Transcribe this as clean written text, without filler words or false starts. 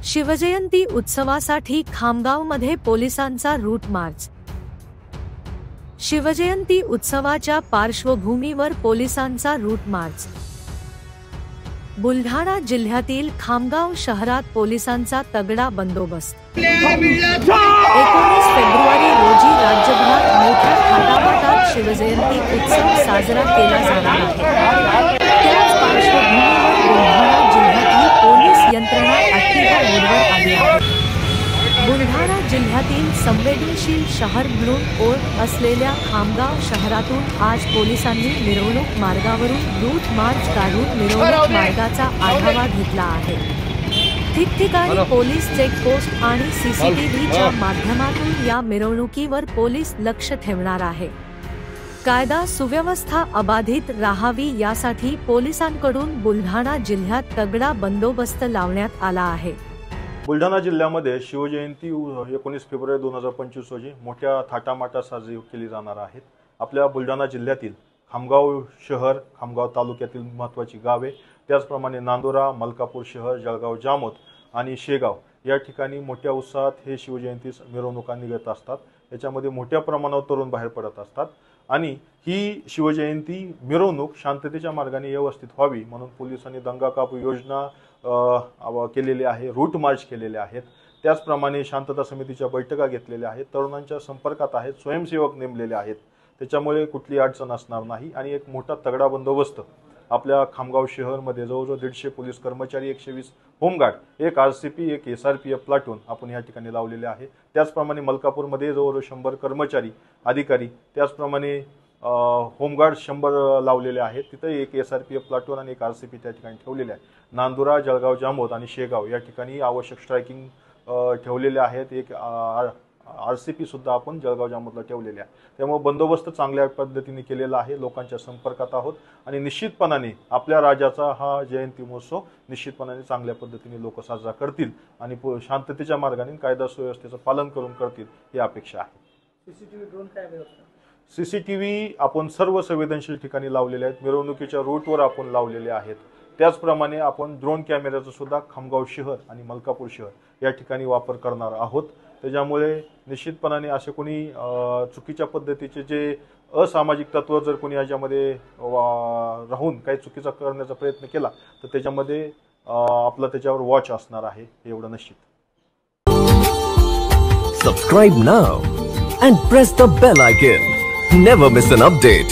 शिवजयंती उत्सवासाठी खामगावमध्ये पोलिसांचा route march. Shivjayanti उत्सवाच्या पार्श्वभूमीवर पोलिसांचा रूट मार्च। बुलढाणा जिल्ह्यातील खामगाव शहरात पोलिसांचा तगडा बंदोबस्त। 19 फेब्रुवारी रोजी राज्यभरात मोठ्या थाटामाटात शिवजयंती उत्सव साजरा केला जाणार आहे। त्याच पार्श्वभूमीवर बुलढाणा जिल्ह्यातील पोलीस यंत्रणा ऍक्टिव्ह मोडवर आली आहे। बुलढाणा जिल्ह्यातील संवेदनशील शहर म्हणून ओळख असलेल्या खामगाव शहरातून आज पोलिसांनी मिरवणूक मार्गावरून रूट मार्च काढून मिरवणूक मार्गाचा आढावा घेतला आहे। ठिकठिकाणी पोलीस चेकपोस्ट आणि सीसीटीव्हीच्या माध्यमातून या मिरवणुकीवर पोलीस लक्ष ठेवणार आहे। कायदा सुव्यवस्था अबाधित राहावी यासाठी पोलिसांकडून बुलढाणा जिल्ह्यात तगडा बंदोबस्त लावण्यात आला आहे। बुलढाणा जिल्ह्यामध्ये शिवजयंती 19 फेब्रुवारी 2025 रोजी मोठ्या थाटामाटात साजरी केली जाणार आहे। आपल्या बुलढाणा जिल्ह्यातील खामगाव शहर, खामगाव तालुक्यातील महत्त्वाची गावे, त्याचप्रमाणे नांदोरा, मलकापूर शहर, जळगाव जामोद आणि शेगाव या ठिकाणी मोठ्या उत्साहात हे शिवजयंती मिरवणुका निघत असतात। याच्यामध्ये मोठ्या प्रमाणावर तरुण बाहेर पडत असतात आणि ही शिवजयंती मिरवणूक शांततेच्या मार्गाने व्यवस्थित व्हावी म्हणून पोलिसांनी दंगा काबू योजना केलेली आहे, रूट मार्च केलेले आहेत। त्याचप्रमाणे शांतता समितीच्या बैठका घेतलेल्या आहेत, तरुणांच्या संपर्कात आहेत, स्वयंसेवक नेमलेले आहेत। त्याच्यामुळे कुठली अडचण असणार नाही आणि एक मोठा तगडा बंदोबस्त आपल्या खामगाव शहरमध्ये जवळजवळ 150 पोलीस कर्मचारी, 120 होमगार्ड, एक आरसीपी, एक एसआरपीएफ प्लाटून आपण या ठिकाणी लावलेले आहे। त्याचप्रमाणे मलकापूरमध्ये जवळजवळ 100 कर्मचारी, अधिकारी, त्याचप्रमाणे होमगार्ड 100 लावलेले आहेत। तिथे एक एसआरपीएफ प्लाटून आणि एक आरसीपी त्या ठिकाणी ठेवलेले आहे। नांदुरा, जळगाव जामोद आणि शेगाव या ठिकाणी आवश्यक स्ट्रायकिंग ठेवलेले आहेत। एक आरसीपी सुद्धा आपण जळगाव जामोदला ठेवलेले आहे। त्यामुळे बंदोबस्त चांगल्या पद्धतीने केलेला आहे, लोकांच्या संपर्कात आहोत आणि निश्चितपणाने आपल्या राजाचा हा जयंती महोत्सव निश्चितपणाने चांगल्या पद्धतीने लोक साजरा करतील आणि शांततेच्या मार्गाने कायदा सुव्यवस्थेचं पालन करून करतील ही अपेक्षा आहे। सीसीटीव्ही, ड्रोन काय व्यवस्था? सीसीटीव्ही आपण सर्व संवेदनशील ठिकाणी लावलेले आहेत, मिरवणुकीच्या रूटवर आपण लावलेले आहेत। त्याचप्रमाणे आपण ड्रोन कॅमेऱ्याचा सुद्धा खामगाव शहर आणि मलकापूर शहर या ठिकाणी वापर करणार आहोत। त्याच्यामुळे निश्चितपणाने असे कोणी चुकीच्या पद्धतीचे जे असामाजिक तत्व जर कोणी याच्यामध्ये राहून काही चुकीचा करण्याचा प्रयत्न केला तर त्याच्यामध्ये आपला त्याच्यावर वॉच असणार आहे, एवढं निश्चित। Subscribe now and press the bell icon. Never miss an update.